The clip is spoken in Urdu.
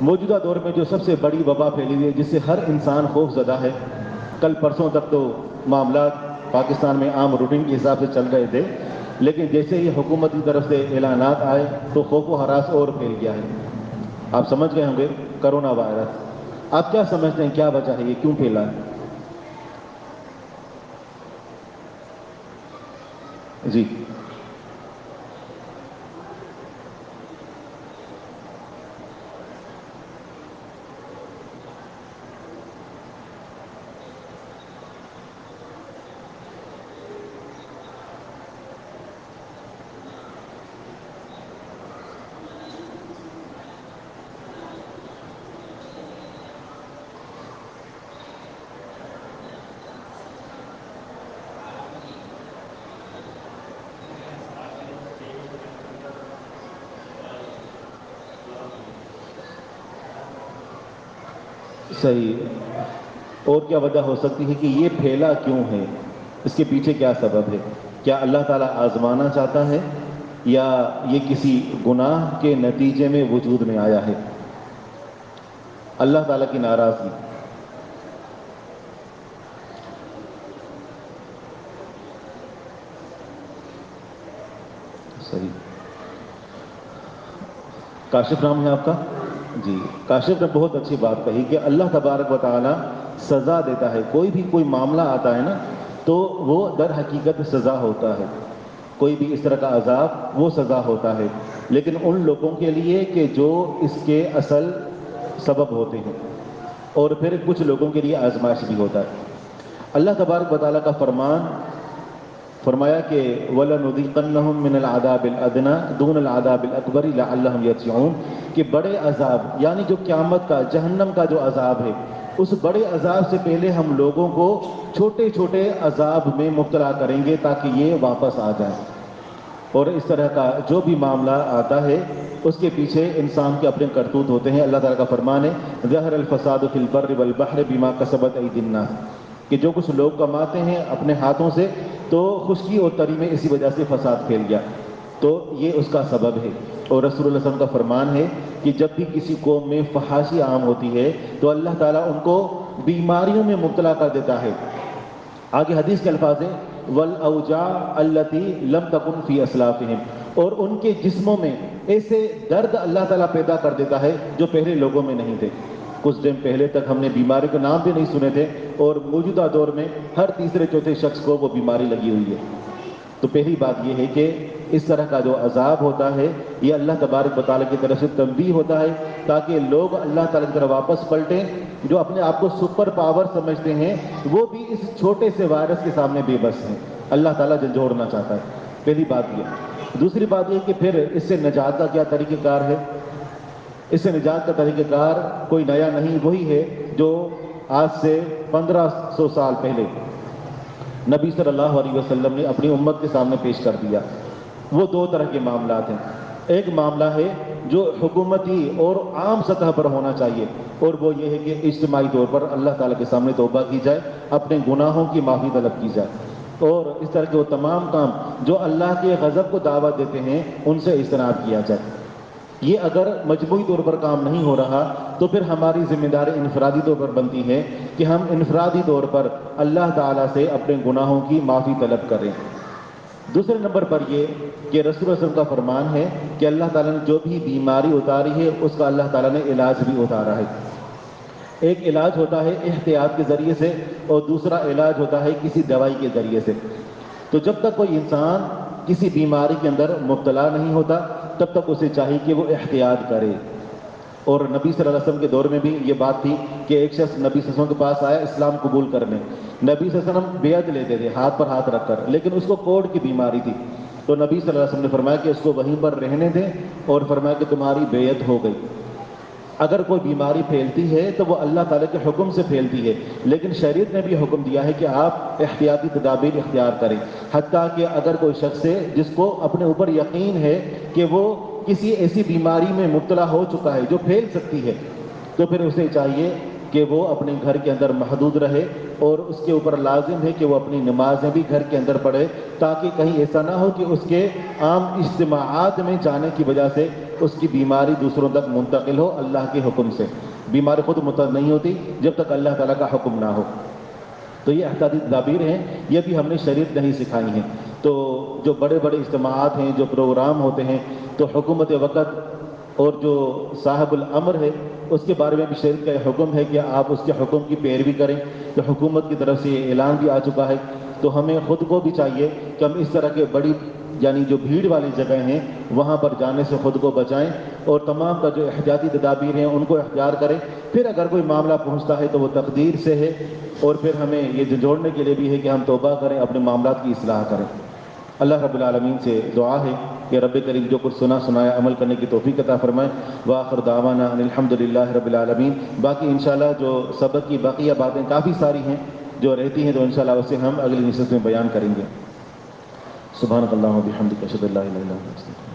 موجودہ دور میں جو سب سے بڑی وبا پھیلی ہوئی ہے جس سے ہر انسان خوف زدہ ہے، کل پرسوں تک تو معاملات پاکستان میں عام روٹین کے حساب سے چل رہے تھے، لیکن جیسے ہی حکومت کی طرف سے اعلانات آئے تو خوف و ہراس اور پھیل گیا ہے۔ آپ سمجھ گئے ہوں گے کرونا وائرس۔ آپ کیا سمجھتے ہیں کیا وجہ ہے، یہ کیوں پھیلا ہے؟ جی صحیح۔ اور کیا وجہ ہو سکتی ہے کہ یہ پھیلا کیوں ہے؟ اس کے پیچھے کیا سبب ہے؟ کیا اللہ تعالیٰ آزمانا چاہتا ہے یا یہ کسی گناہ کے نتیجے میں وجود میں آیا ہے؟ اللہ تعالیٰ کی ناراضگی۔ صحیح۔ کاشف نام ہے آپ کا؟ جی، کاشف نے بہت اچھی بات کہی کہ اللہ تبارک و تعالیٰ سزا دیتا ہے۔ کوئی معاملہ آتا ہے نا تو وہ در حقیقت سزا ہوتا ہے، کوئی بھی اس طرح کا عذاب وہ سزا ہوتا ہے، لیکن ان لوگوں کے لیے کہ جو اس کے اصل سبب ہوتے ہیں، اور پھر کچھ لوگوں کے لیے آزمائش بھی ہوتا ہے۔ اللہ تبارک و تعالیٰ کا فرمان فرمایا کہ وَلَنُذِيقَنَّهُم مِّنَ الْعَذَابِ الْأَدْنَىٰ دُونَ الْعَذَابِ الْأَكْبَرِ لَعَلَّهُمْ يَرْجِعُونَ کہ بڑے عذاب یعنی جو قیامت کا جہنم کا جو عذاب ہے، اس بڑے عذاب سے پہلے ہم لوگوں کو چھوٹے چھوٹے عذاب میں مبتلا کریں گے تاکہ یہ واپس آ جائیں۔ اور اس طرح کا جو بھی معاملہ آتا ہے اس کے پیچھے انسان کے اپنے کرتوت ہوتے ہیں۔ اللہ تعالیٰ کا فرمان ہے ظَهَرَ الْفَسَادُ فِي الْبَرِّ وَالْبَحْرِ بِمَا كَسَبَتْ أَيْدِي النَّاسِ کہ جو کچھ لوگ کماتے ہیں اپنے ہاتھوں سے تو خشکی اور تری میں اسی وجہ سے فساد پھیل گیا، تو یہ اس کا سبب ہے۔ اور رسول اللہ صلی اللہ علیہ وسلم کا فرمان ہے کہ جب بھی کسی قوم میں فحاشی عام ہوتی ہے تو اللہ تعالیٰ ان کو بیماریوں میں مبتلا کر دیتا ہے۔ آگے حدیث کے الفاظ ہیں وَالْأَوْجَاعَ الَّتِي لَمْ تَكُنْ فِي أَسْلَافِهِمْ اور ان کے جسموں میں ایسے درد اللہ تعالیٰ پیدا کر دیتا ہے جو پہلے لوگوں میں نہیں تھے۔ کچھ دن پہلے تک ہم نے بیماری کے نام بھی نہیں سنے تھے، اور موجودہ دور میں ہر تیسرے چوتھے شخص کو وہ بیماری لگی ہوئی ہے۔ تو پہلی بات یہ ہے کہ اس طرح کا جو عذاب ہوتا ہے یہ اللہ تبارک و تعالیٰ کی طرف سے تنبیہ ہوتا ہے تاکہ لوگ اللہ تعالیٰ کی طرف واپس پلٹیں۔ جو اپنے آپ کو سپر پاور سمجھتے ہیں وہ بھی اس چھوٹے سے وائرس کے سامنے بے بس ہیں۔ اللہ تعالیٰ جھنجھوڑنا چاہتا ہے، پہلی بات یہ۔ دوسری بات یہ کہ پھر اس سے نجات کا کیا طریقہ کار ہے؟ اس سے نجات کا طریقہ کار کوئی نیا نہیں، وہی ہے جو آج سے 1500 سال پہلے نبی صلی اللہ علیہ وسلم نے اپنی امت کے سامنے پیش کر دیا۔ وہ دو طرح کے معاملات ہیں۔ ایک معاملہ ہے جو حکومتی اور عام سطح پر ہونا چاہیے، اور وہ یہ ہے کہ اجتماعی طور پر اللہ تعالیٰ کے سامنے توبہ کی جائے، اپنے گناہوں کی معافی طلب کی جائے، اور اس طرح کے وہ تمام کام جو اللہ کے غضب کو دعوت دیتے ہیں ان سے اجتناب کیا جائے۔ یہ اگر مجموعی طور پر کام نہیں ہو رہا تو پھر ہماری ذمہ داری انفرادی طور پر بنتی ہے کہ ہم انفرادی طور پر اللہ تعالیٰ سے اپنے گناہوں کی معافی طلب کریں۔ دوسرے نمبر پر یہ کہ رسول اللہ صلی اللہ علیہ وسلم کا فرمان ہے کہ اللہ تعالیٰ نے جو بھی بیماری اتاری ہے اس کا اللہ تعالیٰ نے علاج بھی اتارا ہے۔ ایک علاج ہوتا ہے احتیاط کے ذریعے سے، اور دوسرا علاج ہوتا ہے کسی دوائی کے ذریعے سے۔ تو جب تک کوئی انسان کسی بیماری کے اندر مبتلا نہیں ہوتا تب تک اسے چاہیے کہ وہ احتیاط کرے۔ اور نبی صلی اللہ علیہ وسلم کے دور میں بھی یہ بات تھی کہ ایک شخص نبی صلی اللہ علیہ وسلم کے پاس آیا اسلام قبول کرنے، نبی صلی اللہ علیہ وسلم بیعت لیتے تھے ہاتھ پر ہاتھ رکھ کر، لیکن اس کو کوڑ کی بیماری تھی، تو نبی صلی اللہ علیہ وسلم نے فرمایا کہ اس کو وہیں پر رہنے دیں، اور فرمایا کہ تمہاری بیعت ہو گئی۔ اگر کوئی بیماری پھیلتی ہے تو وہ اللہ تعالیٰ کے حکم سے پھیلتی ہے، لیکن شریعت نے بھی حکم دیا ہے کہ آپ احتیاطی تدابیر اختیار کریں، حتیٰ کہ اگر کوئی شخص ہے جس کو اپنے اوپر یقین ہے کہ وہ کسی ایسی بیماری میں مبتلا ہو چکا ہے جو پھیل سکتی ہے، تو پھر اسے چاہیے کہ وہ اپنے گھر کے اندر محدود رہے اور اس کے اوپر لازم ہے کہ وہ اپنی نمازیں بھی گھر کے اندر پڑھے، تاکہ کہیں ایسا نہ ہو کہ اس کے عام اجتماعات میں جانے کی وجہ سے اس کی بیماری دوسروں تک منتقل ہو اللہ کے حکم سے۔ بیماری خود منتقل نہیں ہوتی جب تک اللہ تعالیٰ کا حکم نہ ہو۔ تو یہ احتیاطی تدابیر ہیں، یہ بھی ہم نے شریعت نہیں سکھائی ہیں۔ تو جو بڑے بڑے اجتماعات ہیں، جو پروگرام ہوتے ہیں، تو حکومت وقت اور جو صاحب الامر ہے اس کے بارے میں بھی شریعت کا یہ حکم ہے کہ آپ اس کے حکم کی پیروی کریں۔ تو حکومت کی طرف سے یہ اعلان بھی آ چکا ہے، تو ہمیں خود کو بھی چاہیے کہ ہم اس طرح کے بڑی یعنی جو بھیڑ والی جگہ ہیں وہاں پر جانے سے خود کو بچائیں، اور تمام کا جو احتیاطی تدابیر ہیں ان کو اختیار کریں۔ پھر اگر کوئی معاملہ پہنچتا ہے تو وہ تقدیر سے ہے، اور پھر ہمیں یہ جوڑنے کے لیے بھی ہے کہ ہم توبہ کریں، اپنے معاملات کی اصلاح کریں۔ اللہ رب العالمین سے دعا ہے کہ رب کریم جو کچھ سنایا عمل کرنے کی توفیق عطا فرمائے۔ وآخر دعوانا ان الحمدللہ رب العالمین۔ باقی انشاءاللہ جو سبق کی بقیہ باتیں کافی ساری ہیں جو رہتی ہیں، تو انشاءاللہ اسے ہم اگلی نشست میں بیان کریں گے۔ سبحانک اللہم و بحمدک، اشہد ان لا الہ الا انت۔